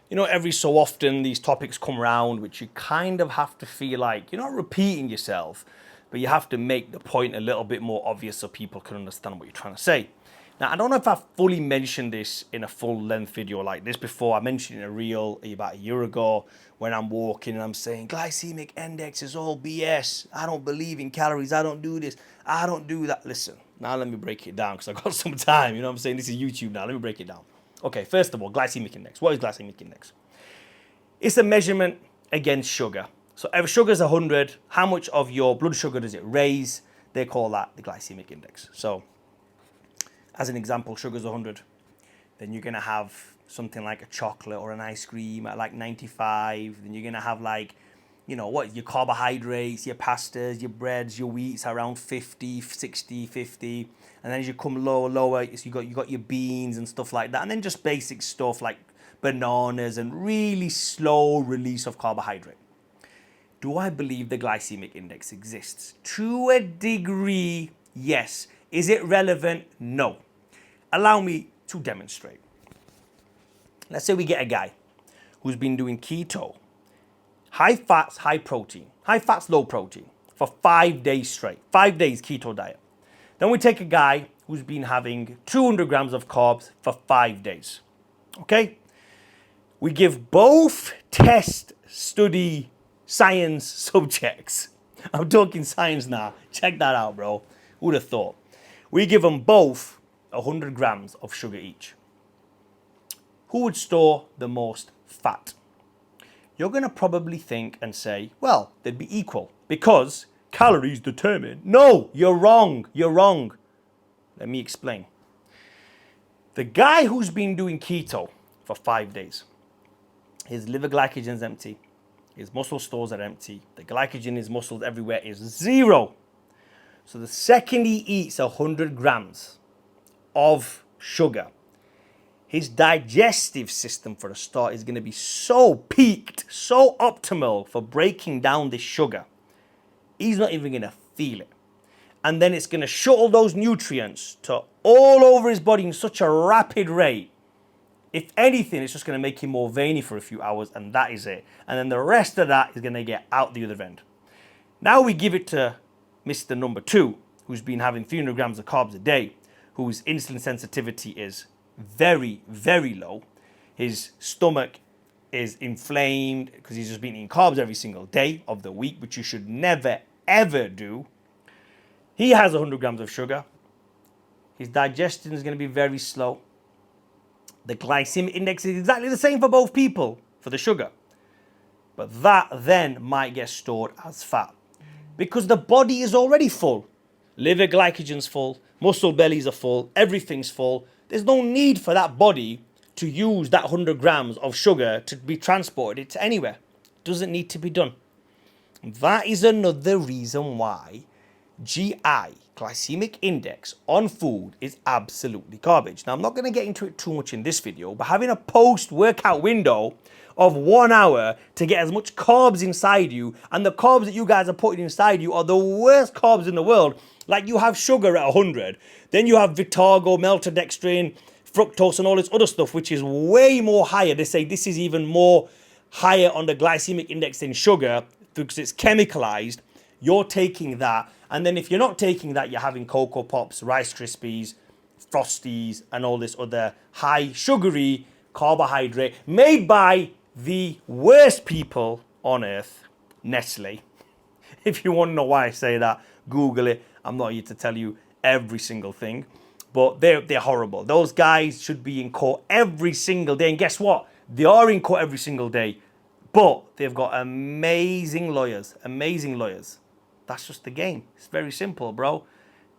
you know, every so often these topics come around, which you kind of have to feel like you're not repeating yourself, but you have to make the point a little bit more obvious so people can understand what you're trying to say. Now, I don't know if I've fully mentioned this in a full length video like this before. I mentioned it in a reel about a year ago when I'm walking and I'm saying glycemic index is all BS. I don't believe in calories. I don't do this. I don't do that. Listen, now let me break it down because I've got some time. You know what I'm saying? This is YouTube now. Let me break it down. Okay, first of all, glycemic index. What is glycemic index? It's a measurement against sugar. So if sugar is 100, how much of your blood sugar does it raise? They call that the glycemic index. So as an example, sugar's 100. Then you're gonna have something like a chocolate or an ice cream at like 95. Then you're gonna have like, you know, what, your carbohydrates, your pastas, your breads, your wheats around 50, 60, 50. And then as you come lower, so you got your beans and stuff like that. And then just basic stuff like bananas and really slow release of carbohydrate. Do I believe the glycemic index exists? To a degree, yes. Is it relevant? No. Allow me to demonstrate. Let's say we get a guy who's been doing keto, high fats, high protein, high fats, low protein for 5 days straight, 5 days keto diet. Then we take a guy who's been having 200 grams of carbs for 5 days. Okay? We give both test study science subjects. I'm talking science now. Check that out, bro. Who'd have thought? We give them both 100 grams of sugar each. Who would store the most fat? You're going to probably think and say, well, they'd be equal because calories determine. No, you're wrong. You're wrong. Let me explain. The guy who's been doing keto for 5 days, his liver glycogen is empty. His muscle stores are empty. The glycogen in his muscles everywhere is 0. So the second he eats 100 grams of sugar, his digestive system for a start is going to be so peaked, so optimal for breaking down this sugar. He's not even going to feel it. And then it's going to shuttle those nutrients to all over his body in such a rapid rate. If anything, it's just going to make him more veiny for a few hours, and that is it. And then the rest of that is going to get out the other end. Now we give it to Mr. Number 2, who's been having 300 grams of carbs a day, whose insulin sensitivity is very, very low. His stomach is inflamed because he's just been eating carbs every single day of the week, which you should never, ever do. He has 100 grams of sugar. His digestion is going to be very slow. The glycemic index is exactly the same for both people, for the sugar. But that then might get stored as fat because the body is already full. Liver glycogen's full, muscle bellies are full, everything's full. There's no need for that body to use that 100 grams of sugar to be transported to anywhere. It doesn't need to be done. That is another reason why GI, glycemic index, on food is absolutely garbage. Now, I'm not going to get into it too much in this video, but having a post-workout window of 1 hour to get as much carbs inside you, and the carbs that you guys are putting inside you are the worst carbs in the world. Like, you have sugar at 100, then you have Vitargo, maltodextrin, fructose, and all this other stuff, which is way more higher. They say this is even more higher on the glycemic index than sugar because it's chemicalized. You're taking that, and then if you're not taking that, you're having Cocoa Pops, Rice Krispies, Frosties, and all this other high sugary carbohydrate made by the worst people on earth, Nestle. If you want to know why I say that, Google it. I'm not here to tell you every single thing, but they're horrible. Those guys should be in court every single day, and guess what? They are in court every single day, but they've got amazing lawyers, amazing lawyers. That's just the game. It's very simple, bro.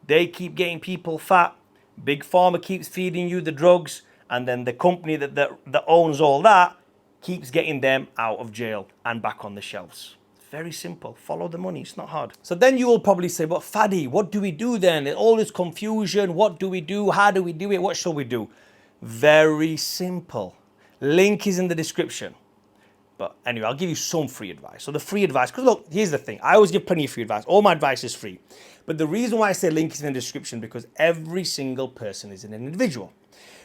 They keep getting people fat. Big Pharma keeps feeding you the drugs, and then the company that owns all that keeps getting them out of jail and back on the shelves. It's very simple. Follow the money. It's not hard. So then you will probably say, but Fadi, what do we do then? All this confusion. What do we do? How do we do it? What shall we do? Very simple. Link is in the description. But anyway, I'll give you some free advice. So the free advice, because look, here's the thing. I always give plenty of free advice. All my advice is free. But the reason why I say link is in the description, because every single person is an individual.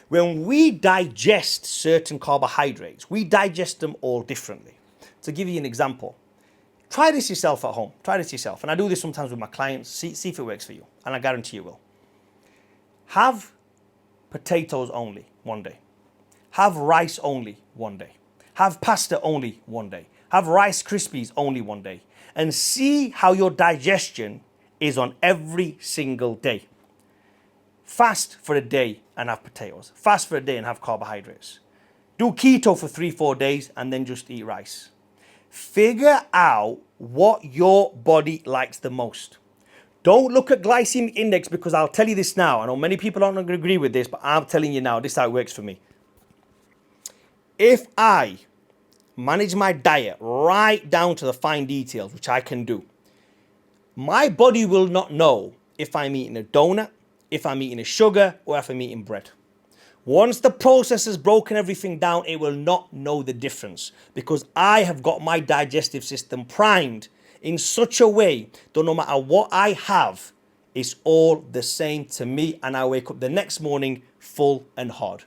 When we digest certain carbohydrates, we digest them all differently. To give you an example, try this yourself at home. Try this yourself. And I do this sometimes with my clients. See if it works for you. And I guarantee you will. Have potatoes only one day. Have rice only one day. Have pasta only one day. Have Rice Krispies only one day. And see how your digestion is on every single day. Fast for a day and have potatoes. Fast for a day and have carbohydrates. Do keto for 3-4 days and then just eat rice. Figure out what your body likes the most. Don't look at glycemic index, because I'll tell you this now. I know many people aren't going to agree with this, but I'm telling you now, this is how it works for me. If I manage my diet right down to the fine details, which I can do, my body will not know if I'm eating a donut, if I'm eating a sugar, or if I'm eating bread. Once the process has broken everything down, it will not know the difference, because I have got my digestive system primed in such a way that no matter what I have, it's all the same to me, and I wake up the next morning full and hard.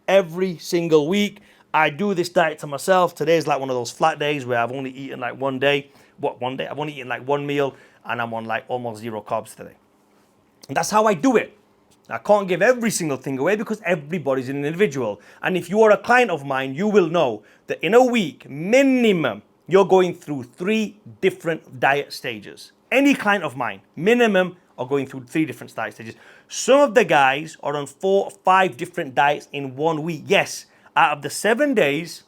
Every single week, I do this diet to myself. Today's like one of those flat days where I've only eaten like one day. One day? I've only eaten like one meal, and I'm on like almost 0 carbs today. And that's how I do it. I can't give every single thing away because everybody's an individual. And if you are a client of mine, you will know that in a week, minimum, you're going through 3 different diet stages. Any client of mine, minimum, are going through 3 different diet stages. Some of the guys are on 4 or 5 different diets in 1 week. Yes, out of the 7 days,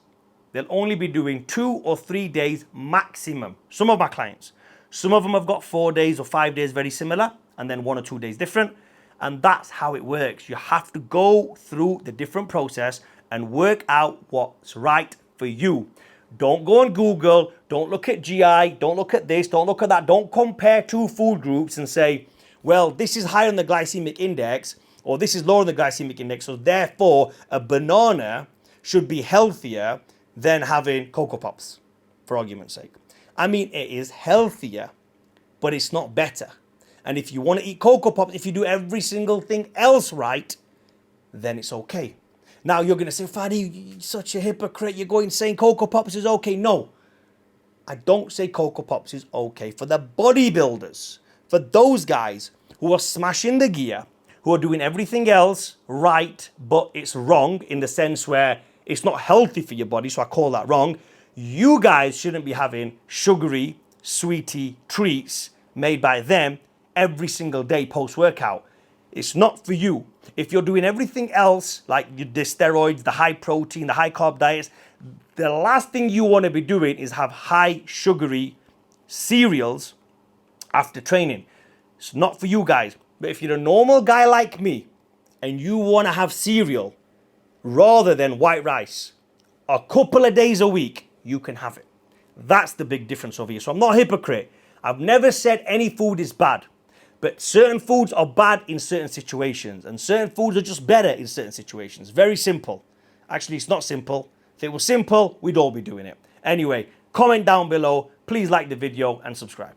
they'll only be doing 2 or 3 days maximum. Some of my clients. Some of them have got 4 days or 5 days very similar, and then 1 or 2 days different. And that's how it works. You have to go through the different process and work out what's right for you. Don't go on Google. Don't look at GI. Don't look at this. Don't look at that. Don't compare 2 food groups and say, well, this is higher on the glycemic index, or this is lower on the glycemic index, so therefore a banana should be healthier than having Cocoa Pops, for argument's sake. I mean, it is healthier, but it's not better. And if you want to eat Cocoa Pops, if you do every single thing else right, then it's okay. Now you're going to say, Fadi, you're such a hypocrite. You're going saying Cocoa Pops is okay. No, I don't say Cocoa Pops is okay. For the bodybuilders, for those guys who are smashing the gear, who are doing everything else right, but it's wrong in the sense where it's not healthy for your body, so I call that wrong. You guys shouldn't be having sugary, sweetie treats made by them every single day post-workout. It's not for you. If you're doing everything else, like the steroids, the high protein, the high carb diets, the last thing you want to be doing is have high sugary cereals after training. It's not for you guys. But if you're a normal guy like me and you want to have cereal rather than white rice a couple of days a week, you can have it. That's the big difference over here. So I'm not a hypocrite. I've never said any food is bad. But certain foods are bad in certain situations, and certain foods are just better in certain situations. Very simple. Actually, it's not simple. If it was simple, we'd all be doing it. Anyway, comment down below. Please like the video and subscribe.